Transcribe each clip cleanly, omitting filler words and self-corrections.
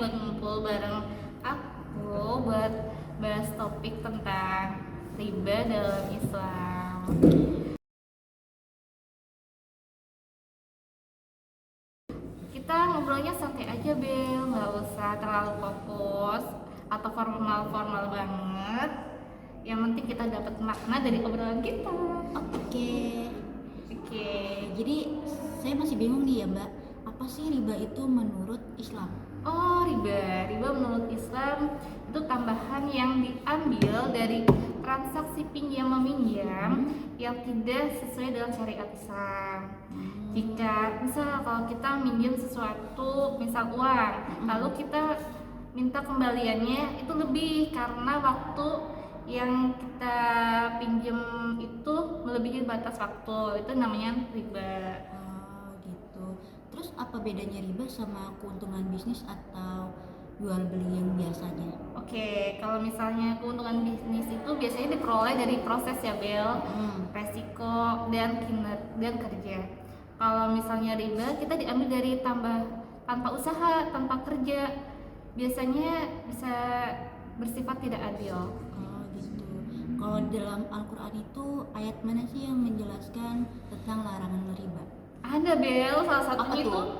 buat ngumpul bareng aku buat bahas topik tentang riba dalam Islam. Kita ngobrolnya santai aja Bel, nggak usah terlalu fokus atau formal-formal banget. Yang penting kita dapat makna dari obrolan kita. Oke. Oke. Jadi saya masih bingung nih ya Mbak, apa sih riba itu menurut Islam? Oh, riba menurut Islam itu tambahan yang diambil dari transaksi pinjam meminjam yang tidak sesuai dengan syariat Islam. Jika misal kalau kita minjem sesuatu, misal uang, lalu kita minta kembaliannya itu lebih karena waktu yang kita pinjam itu melebihi batas waktu, itu namanya riba. Gitu. Terus apa bedanya riba sama keuntungan bisnis atau jual beli yang biasanya? Oke, kalau misalnya keuntungan bisnis itu biasanya diperoleh dari proses ya Bel, resiko dan kerja. Kalau misalnya riba kita diambil dari tanpa usaha, tanpa kerja, biasanya bisa bersifat tidak adil. Gitu. Kalau dalam Al-Quran itu ayat mana sih yang menjelaskan tentang larangan riba? Ada Bel, salah satunya Apa itu tuh?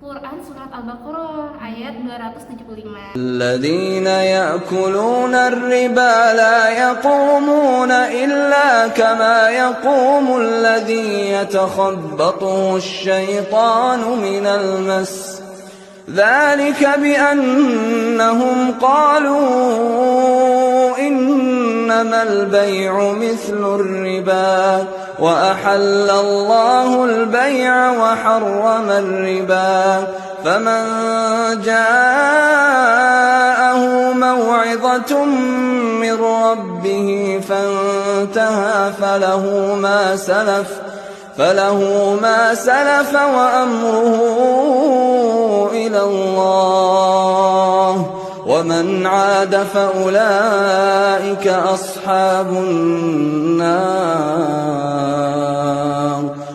Quran surat Al-Baqarah ayat 275. الذين يأكلون الربا لا يقومون إلا كما يقوم الذي يتخبطه الشيطان من المس ذلك بأنهم قالوا إنما البيع مثل الربا وأحل الله البيع وحرم الربا فمن جاءه موعظة من ربه فانتهى فله ما سلف وأمره إلى الله ومن عاد فأولئك أصحاب النار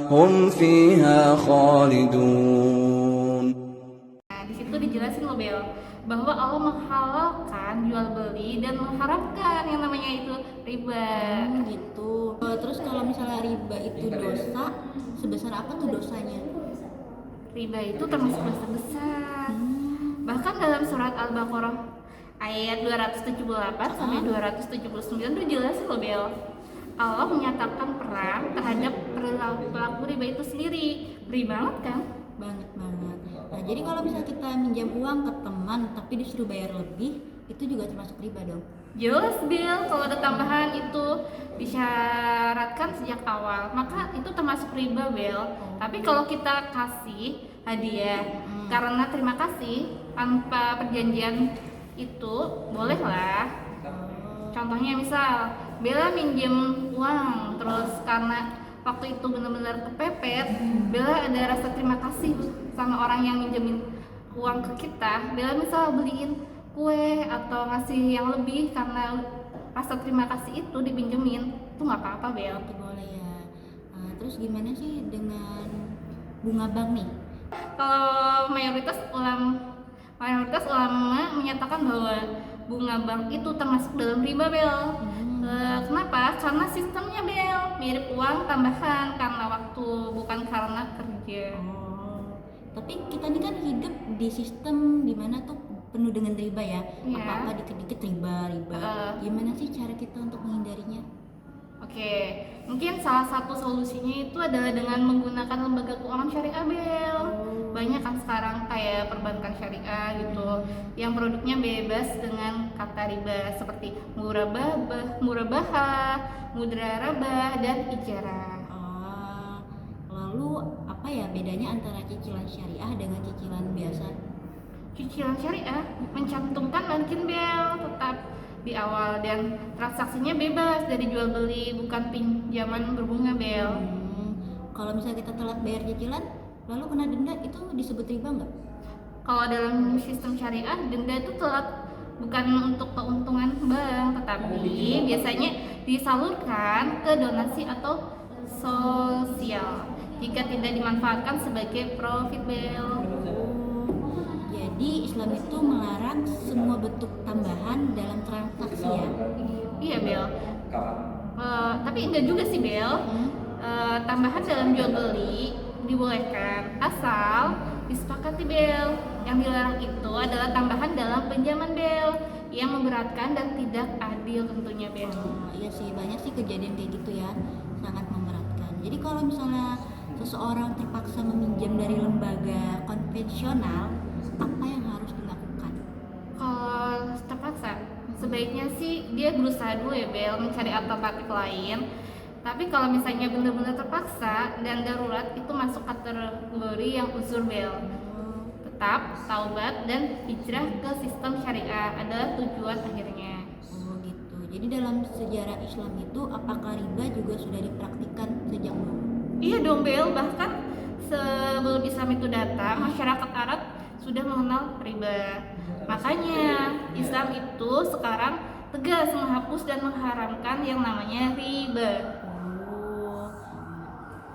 هم فيها خالدون. Nah, di situ dijelasin loh Bel, bahwa Allah menghalalkan jual beli dan mengharamkan yang namanya itu riba. Gitu. Terus kalau misalnya riba itu dosa, sebesar apa tuh dosanya? Riba itu termasuk dosa besar. Bahkan dalam surat Al-Baqarah ayat 278 sampai 279 itu jelas loh Bel. Allah menyatakan perang terhadap pelaku riba itu sendiri. Beri banget kan? Banget. Nah, jadi kalau misalnya kita minjam uang ke teman tapi disuruh bayar lebih, itu juga termasuk riba dong? Jelas Bel, kalau ada tambahan itu disyaratkan sejak awal, maka itu termasuk riba Bel. Tapi kalau kita kasih hadiah karena terima kasih tanpa perjanjian itu boleh lah. Contohnya misal Bella minjem uang, terus karena waktu itu benar-benar kepepet, Bella ada rasa terima kasih sama orang yang minjemin uang ke kita. Bella misal beliin kue atau ngasih yang lebih karena rasa terima kasih itu dipinjemin, itu nggak apa-apa Bel. Itu boleh ya. Terus gimana sih dengan bunga bank nih? Kalau mayoritas ulama menyatakan bahwa bunga bank itu termasuk dalam riba Bel. Kenapa? Karena sistemnya Bel mirip uang tambahan karena waktu, bukan karena kerja. Tapi kita ini kan hidup di sistem dimana tuh penuh dengan riba ya. Iya. Apa-apa dikit-dikit riba. Gimana sih cara kita untuk menghindarinya? Oke, mungkin salah satu solusinya itu adalah dengan menggunakan lembaga keuangan syariah Bel. Banyak kan sekarang kayak perbankan syariah gitu yang produknya bebas dengan kata riba seperti murabahah, mudrabah, dan ijarah. Lalu apa ya bedanya antara cicilan syariah dengan cicilan biasa? Cicilan syariah mencantumkan margin Bel tetap di awal dan transaksinya bebas dari jual beli, bukan pinjaman berbunga Bel. Kalau misalnya kita telat bayar cicilan lalu kena denda, itu disebut riba nggak? Kalau dalam sistem syariah denda itu telat bukan untuk keuntungan bank, tetapi biasanya disalurkan ke donasi atau sosial jika tidak dimanfaatkan sebagai profit Bel. Jadi Islam itu melarang semua bentuk tambahan dalam transaksi ya. Iya Bel. Tapi enggak juga sih Bel. Tambahan dalam jual beli dibolehkan asal disepakati Bel. Yang dilarang itu adalah tambahan dalam pinjaman Bel yang memberatkan dan tidak adil tentunya Bel. Iya sih, banyak sih kejadian kayak gitu ya, sangat memberatkan. Jadi kalau misalnya seseorang terpaksa meminjam dari lembaga konvensional, apa yang harus dilakukan? Kalau terpaksa, sebaiknya sih dia berusaha dulu ya Bel mencari alternatif lain. Tapi kalau misalnya benar-benar terpaksa dan darurat itu masuk kategori yang uzur Bel. Tetap taubat dan hijrah ke sistem syariah adalah tujuan akhirnya. Oh gitu. Jadi dalam sejarah Islam itu apakah riba juga sudah dipraktikkan sejak dulu? Iya dong Bel, bahkan sebelum Islam itu datang, masyarakat Arab sudah mengenal riba. Makanya Islam itu sekarang tegas menghapus dan mengharamkan yang namanya riba. Oh.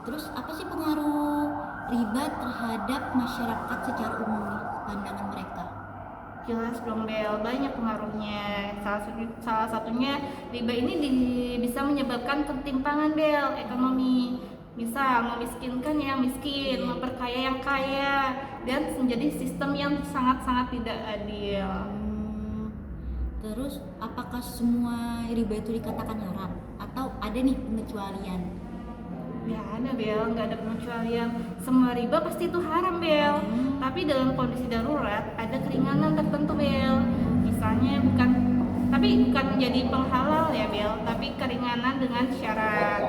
Terus apa sih pengaruh riba terhadap masyarakat secara umum nih, pandangan mereka? Jelas dong Bel, banyak pengaruhnya. Salah satunya riba ini bisa menyebabkan ketimpangan Bel ekonomi. Misal memiskinkan yang miskin, memperkaya yang kaya, dan menjadi sistem yang sangat-sangat tidak adil. Terus apakah semua riba itu dikatakan haram atau ada nih pengecualian? Ya ada Bel, nggak ada pengecualian. Semua riba pasti itu haram Bel. Tapi dalam kondisi darurat ada keringanan tertentu Bel. Misalnya bukan menjadi penghalal ya Bel, tapi keringanan dengan syarat.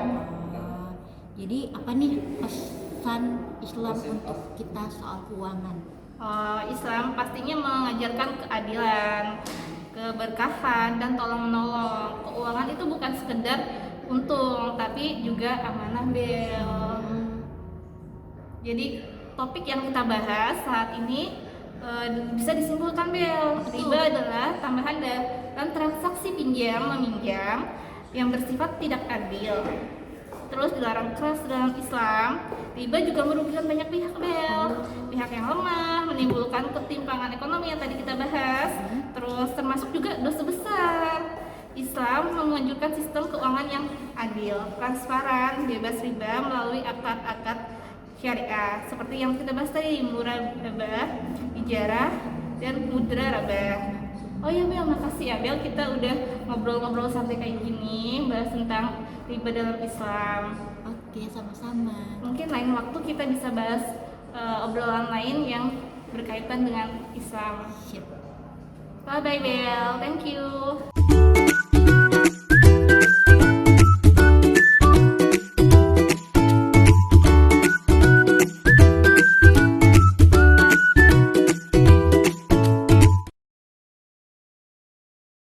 Jadi apa nih pesan Islam untuk kita soal keuangan? Islam pastinya mengajarkan keadilan, keberkahan, dan tolong menolong. Keuangan itu bukan sekedar untung, tapi juga amanah Bel. Jadi topik yang kita bahas saat ini bisa disimpulkan Bel. Riba adalah tambahan dalam transaksi pinjam meminjam yang bersifat tidak adil. Terus dilarang keras dalam Islam. Riba juga merugikan banyak pihak Bel. Pihak yang lemah, menimbulkan ketimpangan ekonomi yang tadi kita bahas. Terus termasuk juga dosa besar. Islam menganjurkan sistem keuangan yang adil, transparan, bebas riba melalui akad-akad syariah seperti yang kita bahas tadi, murabah, ijarah, dan mudra rabah. Oh ya Bel, makasih ya Bel, kita udah ngobrol-ngobrol santai kayak gini, bahas tentang riba dalam Islam. Oke, sama-sama. Mungkin lain waktu kita bisa bahas obrolan lain yang berkaitan dengan Islam. Sip. Bye bye Bel, thank you.